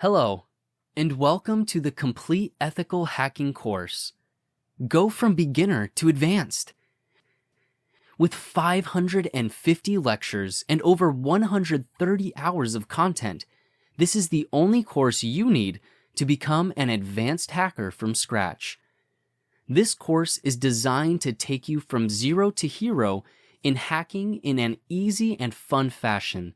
Hello, and welcome to the Complete Ethical Hacking course. Go from beginner to advanced. With 550 lectures and over 130 hours of content, this is the only course you need to become an advanced hacker from scratch. This course is designed to take you from zero to hero in hacking in an easy and fun fashion.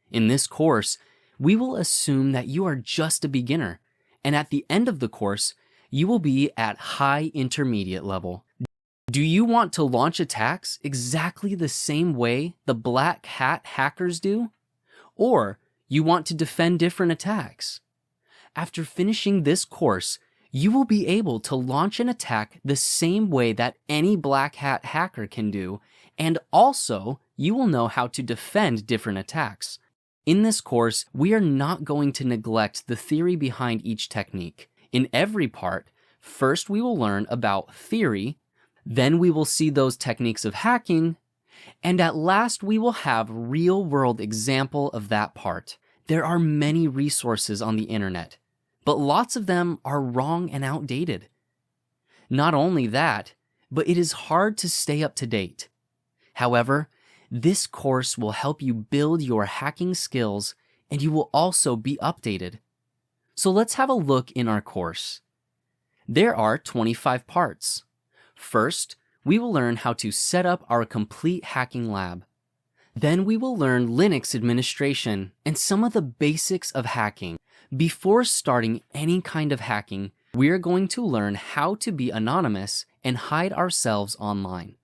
In this course, we will assume that you are just a beginner, and at the end of the course, you will be at high intermediate level. Do you want to launch attacks exactly the same way the black hat hackers do? Or you want to defend different attacks? After finishing this course, you will be able to launch an attack the same way that any black hat hacker can do, and also you will know how to defend different attacks. In this course, we are not going to neglect the theory behind each technique. In every part, first we will learn about theory, then we will see those techniques of hacking, and at last we will have real-world example of that part. There are many resources on the internet, but lots of them are wrong and outdated. Not only that, but it is hard to stay up to date. However, this course will help you build your hacking skills, and you will also be updated. So let's have a look in our course. There are 25 parts. First, we will learn how to set up our complete hacking lab. Then we will learn Linux administration and some of the basics of hacking. Before starting any kind of hacking, we are going to learn how to be anonymous and hide ourselves online.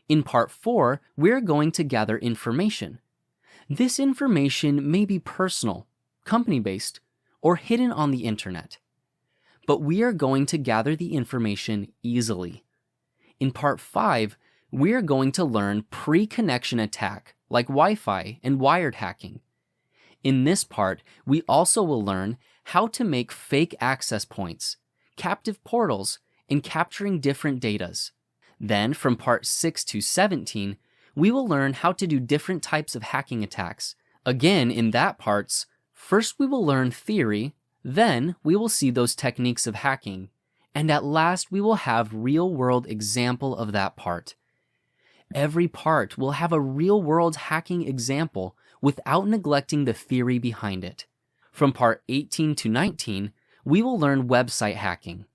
In part 4, we're going to gather information. This information may be personal, company-based, or hidden on the internet. But we are going to gather the information easily. In part 5, we are going to learn pre-connection attack like Wi-Fi and wired hacking. In this part, we also will learn how to make fake access points, captive portals, and capturing different datas. Then, from part 6 to 17, we will learn how to do different types of hacking attacks. Again, in that parts, first we will learn theory, then we will see those techniques of hacking, and at last we will have real-world example of that part. Every part will have a real-world hacking example without neglecting the theory behind it. From part 18 to 19, we will learn website hacking.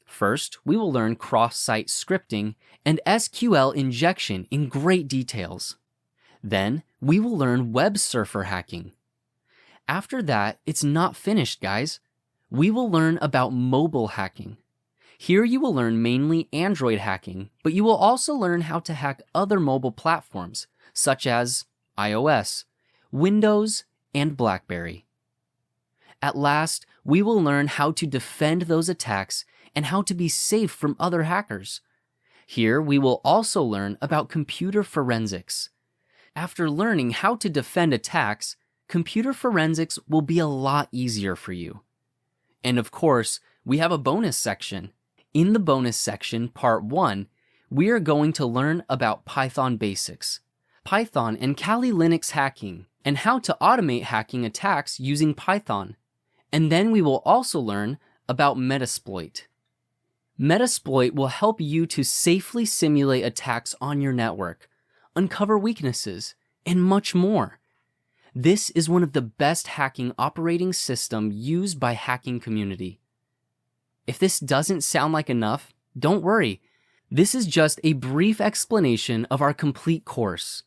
First, we will learn cross-site scripting and SQL injection in great details. Then, we will learn web surfer hacking. After that, it's not finished, guys. We will learn about mobile hacking. Here you will learn mainly Android hacking, but you will also learn how to hack other mobile platforms, such as iOS, Windows, and BlackBerry. At last, we will learn how to defend those attacks and how to be safe from other hackers. Here, we will also learn about computer forensics. After learning how to defend attacks, computer forensics will be a lot easier for you. And of course, we have a bonus section. In the bonus section, part 1, we are going to learn about Python basics, Python and Kali Linux hacking, and how to automate hacking attacks using Python. And then we will also learn about Metasploit. Metasploit will help you to safely simulate attacks on your network, uncover weaknesses, and much more. This is one of the best hacking operating systems used by hacking community. If this doesn't sound like enough, don't worry. This is just a brief explanation of our complete course.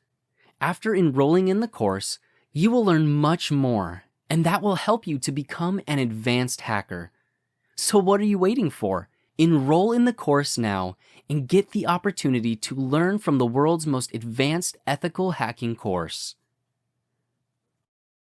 After enrolling in the course, you will learn much more, and that will help you to become an advanced hacker. So what are you waiting for? Enroll in the course now and get the opportunity to learn from the world's most advanced ethical hacking course.